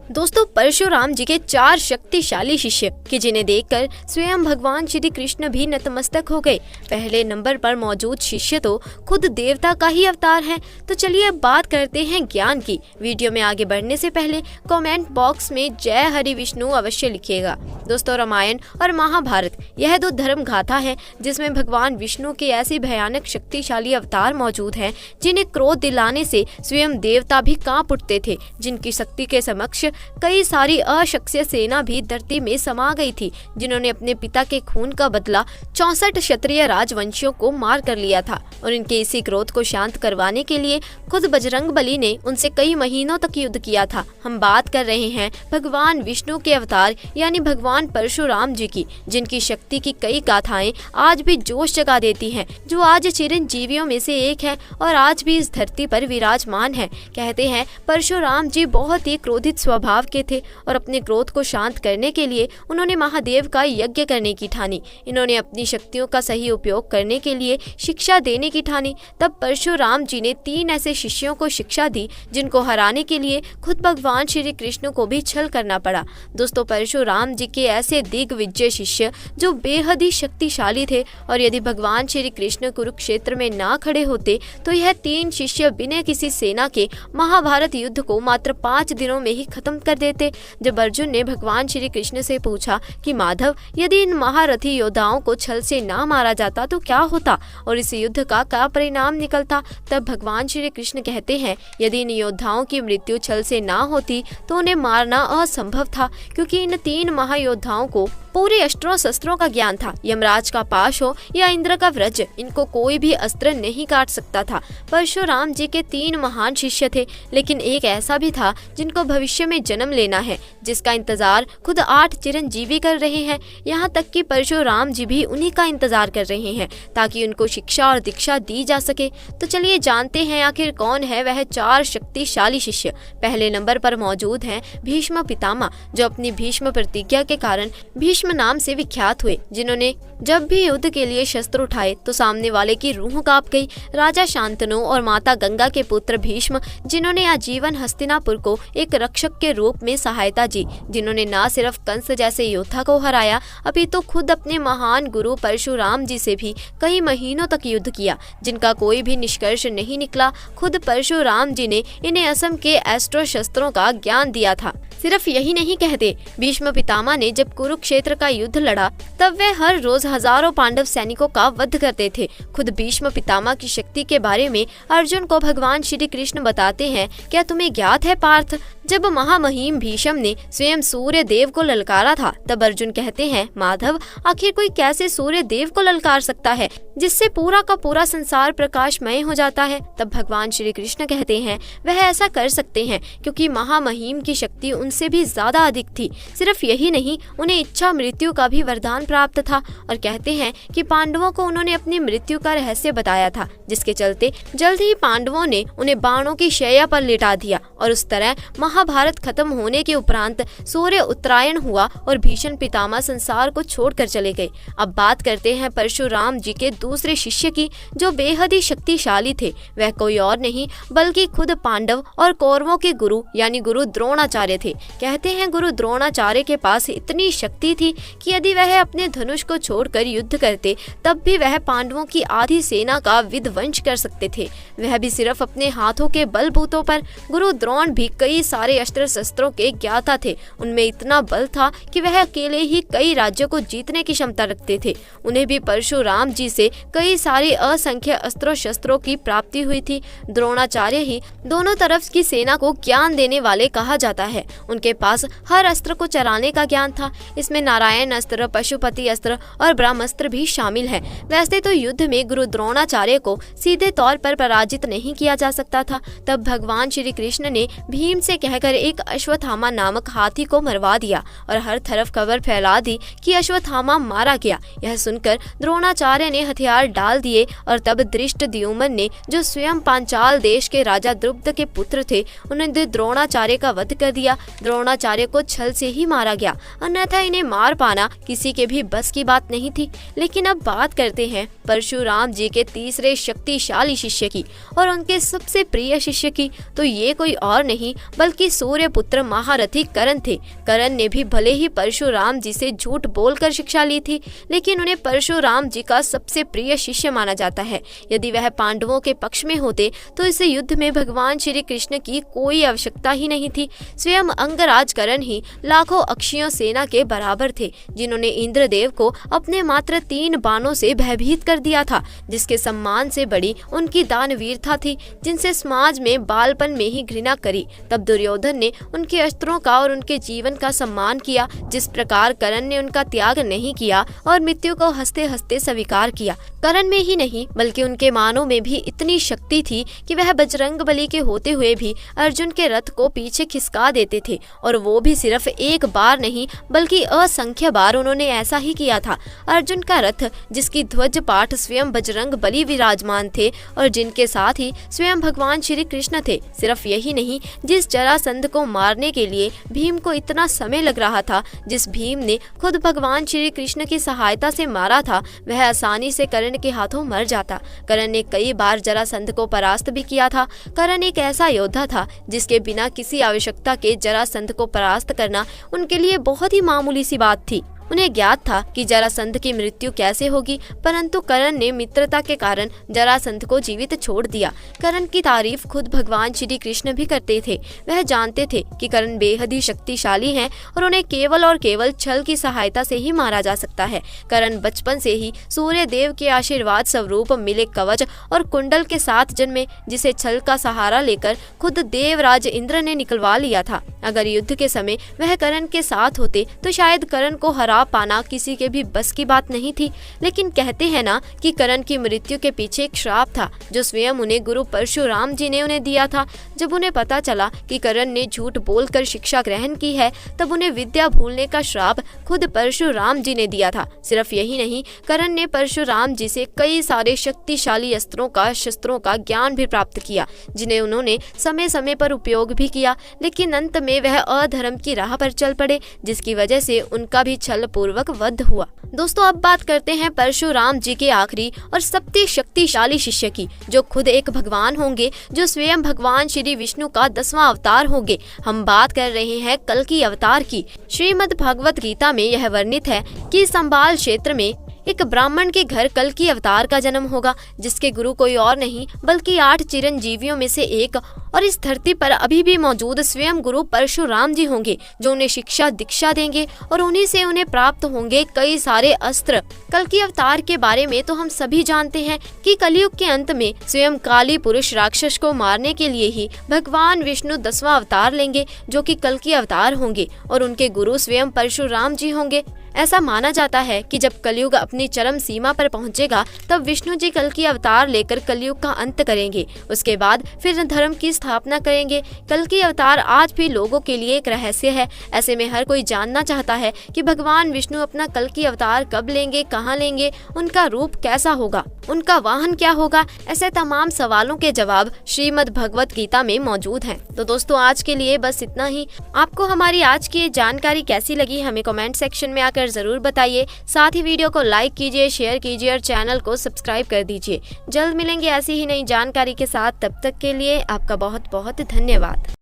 दोस्तों, परशुराम जी के 4 शक्तिशाली शिष्य कि जिन्हें देखकर स्वयं भगवान श्री कृष्ण भी नतमस्तक हो गए। पहले नंबर पर मौजूद शिष्य तो खुद देवता का ही अवतार हैं। तो चलिए अब बात करते हैं ज्ञान की। वीडियो में आगे बढ़ने से पहले कमेंट बॉक्स में जय हरि विष्णु अवश्य लिखिएगा। दोस्तों, रामायण और महाभारत यह 2 धर्म गाथा है जिसमें भगवान विष्णु के ऐसे भयानक शक्तिशाली अवतार मौजूद हैं जिन्हें क्रोध दिलाने से स्वयं देवता भी कांप उठते थे, जिनकी शक्ति के समक्ष कई सारी अशक्य सेना भी धरती में समा गई थी, जिन्होंने अपने पिता के खून का बदला 64 क्षत्रिय राजवंशियों को मार कर लिया था। और इनके इसी क्रोध को शांत करवाने के लिए खुद बजरंग बली ने उनसे कई महीनों तक युद्ध किया था। हम बात कर रहे हैं भगवान विष्णु के अवतार यानी भगवान परशुराम जी की, जिनकी शक्ति की कई गाथाएं आज भी जोश जगा देती हैं, जो आज चिरंजीवियों में से एक है और आज भी इस धरती पर विराजमान है। कहते हैं परशुराम जी बहुत ही क्रोधित स्वभाव के थे और अपने क्रोध को शांत करने के लिए उन्होंने महादेव का यज्ञ करने की ठानी। इन्होंने अपनी शक्तियों का सही उपयोग करने के लिए शिक्षा देने की ठानी। तब परशुराम जी ने 3 ऐसे शिष्यों को शिक्षा दी जिनको हराने के लिए खुद भगवान श्री कृष्ण को भी छल करना पड़ा। दोस्तों, परशुराम जी के ऐसे दिग्विजय शिष्य जो बेहद ही शक्तिशाली थे, और यदि भगवान श्री कृष्ण कुरुक्षेत्र में ना खड़े होते तो यह 3 शिष्य बिना किसी सेना के महाभारत युद्ध को मात्र 5 दिनों में ही खत्म कर देते। जब अर्जुन ने भगवान श्री कृष्ण से पूछा कि माधव, यदि इन महारथी योद्धाओं को छल से ना मारा जाता तो क्या होता और इस युद्ध का क्या परिणाम निकलता, तब भगवान श्री कृष्ण कहते हैं, यदि इन योद्धाओं की मृत्यु छल से ना होती तो उन्हें मारना असंभव था, क्योंकि इन 3 महायोद्धाओं को पूरे अस्त्रों शस्त्रों का ज्ञान था। यमराज का पाश हो या इंद्र का वज्र, इनको कोई भी अस्त्र नहीं काट सकता था। परशुराम जी के 3 महान शिष्य थे, लेकिन एक ऐसा भी था जिनको भविष्य में जन्म लेना है, जिसका इंतजार खुद 8 चिरंजीवी कर रहे हैं। यहाँ तक कि परशुराम जी भी उन्हीं का इंतजार कर रहे हैं ताकि उनको शिक्षा और दीक्षा दी जा सके। तो चलिए जानते हैं आखिर कौन है वह 4 शक्तिशाली शिष्य। पहले नंबर पर मौजूद हैं भीष्म पितामह, जो अपनी भीष्म प्रतिज्ञा के कारण भीष्म नाम से विख्यात हुए, जिन्होंने जब भी युद्ध के लिए शस्त्र उठाए तो सामने वाले की रूह कांप गई। राजा शांतनु और माता गंगा के पुत्र भीष्म, जिन्होंने आजीवन हस्तिनापुर को एक रक्षक के रूप में सहायता दी, जिन्होंने न सिर्फ कंस जैसे योद्धा को हराया, अभी तो खुद अपने महान गुरु परशुराम जी से भी कई महीनों तक युद्ध किया, जिनका कोई भी निष्कर्ष नहीं निकला। खुद परशुराम जी ने इन्हें असम के अस्त्र शस्त्रों का ज्ञान दिया था। सिर्फ यही नहीं कहते, भीष्म पितामह ने जब कुरुक्षेत्र का युद्ध लड़ा तब वे हर रोज हजारों पांडव सैनिकों का वध करते थे। खुद भीष्म पितामह की शक्ति के बारे में अर्जुन को भगवान श्री कृष्ण बताते हैं, क्या तुम्हें ज्ञात है पार्थ, जब महामहिम भीष्म ने स्वयं सूर्य देव को ललकारा था, तब अर्जुन कहते हैं, माधव, आखिर कोई कैसे सूर्य देव को ललकार सकता है जिससे पूरा का पूरा संसार प्रकाशमय हो जाता है। तब भगवान श्री कृष्ण कहते हैं, वह ऐसा कर सकते हैं क्योंकि महामहिम की शक्ति उनसे भी ज्यादा अधिक थी। सिर्फ यही नहीं, उन्हें इच्छा मृत्यु का भी वरदान प्राप्त था, और कहते हैं कि पांडवों को उन्होंने अपनी मृत्यु का रहस्य बताया था, जिसके चलते जल्द ही पांडवों ने उन्हें बाणों की शैया पर लिटा दिया, और उस तरह महाभारत खत्म होने के उपरांत सूर्य उत्तरायण हुआ और भीष्म पितामह संसार को छोड़कर चले गए। अब बात करते हैं परशुराम जी के दूसरे शिष्य की, जो बेहद ही शक्तिशाली थे। वह कोई और नहीं बल्कि खुद पांडव और कौरवों के गुरु यानी गुरु द्रोणाचार्य थे। कहते हैं गुरु द्रोणाचार्य के पास इतनी शक्ति थी कि यदि वह अपने धनुष को छोड़कर युद्ध करते तब भी वह पांडवों की आधी सेना का विध्वंस कर सकते थे, वह भी सिर्फ अपने हाथों के बलबूतों पर। गुरु द्रोण भी कई सारे अस्त्र शस्त्रों के ज्ञाता थे। उनमें इतना बल था कि वह अकेले ही कई राज्यों को जीतने की क्षमता रखते थे। उन्हें भी परशुराम जी से कई सारे असंख्य अस्त्रों शस्त्रों की प्राप्ति हुई थी। द्रोणाचार्य ही दोनों तरफ की सेना को ज्ञान देने वाले कहा जाता है। उनके पास हर अस्त्र को चलाने का ज्ञान था। इसमें नारायण अस्त्र, पशुपति अस्त्र और ब्रह्मास्त्र भी शामिल है। वैसे तो युद्ध में गुरु द्रोणाचार्य को सीधे तौर पर पराजित नहीं किया जा सकता था। तब भगवान श्री कृष्ण ने भीम से कहकर एक अश्वत्थामा नामक हाथी को मरवा दिया और हर तरफ खबर फैला दी कि अश्वत्थामा मारा गया। यह सुनकर द्रोणाचार्य ने हथियार डाल दिए और तब धृष्टद्युम्न ने, जो स्वयं पांचाल देश के राजा द्रुपद के पुत्र थे, उन्होंने द्रोणाचार्य का वध कर दिया। द्रोणाचार्य को छल से ही मारा गया, अन्यथा इन्हें मार पाना किसी के भी बस की बात नहीं थी। लेकिन अब बात करते हैं परशुराम जी के तीसरे शक्तिशाली शिष्य की और उनके सबसे प्रिय शिष्य की। तो ये कोई और नहीं बल्कि कि सूर्य पुत्र महारथी कर्ण थे। कर्ण ने भी भले ही परशुराम जी से झूठ बोलकर शिक्षा ली थी, लेकिन उन्हें परशुराम जी का सबसे प्रिय शिष्य माना जाता है। यदि वह पांडवों के पक्ष में होते तो इस युद्ध में भगवान श्री कृष्ण की कोई आवश्यकता ही नहीं थी। स्वयं अंगराज कर्ण ही लाखों अक्षियों सेना के बराबर थे, जिन्होंने इंद्रदेव को अपने मात्र 3 बाणों से भयभीत कर दिया था, जिसके सम्मान से बड़ी उनकी दानवीरता थी, जिनसे समाज में बालपन में ही घृणा करी। तब दुर्योधन ने उनके अस्त्रों का और उनके जीवन का सम्मान किया, जिस प्रकार कर्ण ने उनका त्याग नहीं किया और मृत्यु को हंसते हंसते स्वीकार किया। कर्ण में ही नहीं बल्कि उनके मानों में भी इतनी शक्ति थी कि वह बजरंगबली के होते हुए भी अर्जुन के रथ को पीछे खिसका देते थे, और वो भी सिर्फ एक बार नहीं बल्कि असंख्य बार उन्होंने ऐसा ही किया था। अर्जुन का रथ, जिसकी ध्वज पाठ स्वयं बजरंगबली विराजमान थे और जिनके साथ ही स्वयं भगवान श्री कृष्ण थे। सिर्फ यही नहीं, जिस जरासंध को मारने के लिए भीम को इतना समय लग रहा था, जिस भीम ने खुद भगवान श्री कृष्ण की सहायता से मारा था, वह आसानी से कर्ण के हाथों मर जाता। कर्ण ने कई बार जरासंध को परास्त भी किया था। कर्ण एक ऐसा योद्धा था जिसके बिना किसी आवश्यकता के जरासंध को परास्त करना उनके लिए बहुत ही मामूली सी बात थी। उन्हें ज्ञात था कि जरासंध की मृत्यु कैसे होगी, परंतु कर्ण ने मित्रता के कारण जरासंध को जीवित छोड़ दिया। कर्ण की तारीफ खुद भगवान श्री कृष्ण भी करते थे। वह जानते थे कि कर्ण बेहद ही शक्तिशाली हैं और उन्हें केवल और केवल छल की सहायता से ही मारा जा सकता है। कर्ण बचपन से ही सूर्य देव के आशीर्वाद स्वरूप मिले कवच और कुंडल के साथ जन्मे, जिसे छल का सहारा लेकर खुद देवराज इंद्र ने निकलवा लिया था। अगर युद्ध के समय वह कर्ण के साथ होते तो शायद कर्ण को हरा पाना किसी के भी बस की बात नहीं थी। लेकिन कहते हैं ना कि कर्ण की मृत्यु के पीछे एक श्राप था, जो स्वयं उन्हें गुरु परशुराम जी ने उन्हें दिया था। जब उन्हें पता चला कि कर्ण ने झूठ बोलकर शिक्षा ग्रहण की है, तब उन्हें विद्या भूलने का श्राप खुद परशुराम जी ने दिया था। सिर्फ यही नहीं, कर्ण ने परशुराम जी से कई सारे शक्तिशाली अस्त्रों का शस्त्रों का ज्ञान भी प्राप्त किया, जिन्हें उन्होंने समय समय पर उपयोग भी किया। लेकिन अंत में वह अधर्म की राह पर चल पड़े, जिसकी वजह से उनका भी छल पूर्वक वध हुआ। दोस्तों, अब बात करते हैं परशुराम जी के आखिरी और सबसे शक्तिशाली शिष्य की, जो खुद एक भगवान होंगे, जो स्वयं भगवान श्री विष्णु का 10वां अवतार होंगे। हम बात कर रहे हैं कल्कि अवतार की। श्रीमद् भगवत गीता में यह वर्णित है कि संभाल क्षेत्र में एक ब्राह्मण के घर कल्कि अवतार का जन्म होगा, जिसके गुरु कोई और नहीं बल्कि 8 चिरंजीवियों में से एक और इस धरती पर अभी भी मौजूद स्वयं गुरु परशुराम जी होंगे, जो उन्हें शिक्षा दीक्षा देंगे और उन्हीं से उन्हें प्राप्त होंगे कई सारे अस्त्र। कल्कि अवतार के बारे में तो हम सभी जानते हैं कि कलयुग के अंत में स्वयं काली पुरुष राक्षस को मारने के लिए ही भगवान विष्णु 10वां अवतार लेंगे, जो कि कल्कि अवतार होंगे, और उनके गुरु स्वयं परशुराम जी होंगे। ऐसा माना जाता है कि जब कलयुग अपनी चरम सीमा पर पहुंचेगा, तब विष्णु जी कल्कि अवतार लेकर कलयुग का अंत करेंगे। उसके बाद फिर धर्म की स्थापना करेंगे। कल्कि अवतार आज भी लोगों के लिए एक रहस्य है। ऐसे में हर कोई जानना चाहता है कि भगवान विष्णु अपना कल्कि अवतार कब लेंगे, कहाँ लेंगे, उनका रूप कैसा होगा, उनका वाहन क्या होगा। ऐसे तमाम सवालों के जवाब श्रीमद् भगवत गीता में मौजूद हैं। तो दोस्तों, आज के लिए बस इतना ही। आपको हमारी आज की ये जानकारी कैसी लगी, हमें कमेंट सेक्शन में आकर जरूर बताइए। साथ ही वीडियो को लाइक कीजिए, शेयर कीजिए और चैनल को सब्सक्राइब कर दीजिए। जल्द मिलेंगे ऐसी ही नई जानकारी के साथ। तब तक के लिए आपका बहुत बहुत धन्यवाद।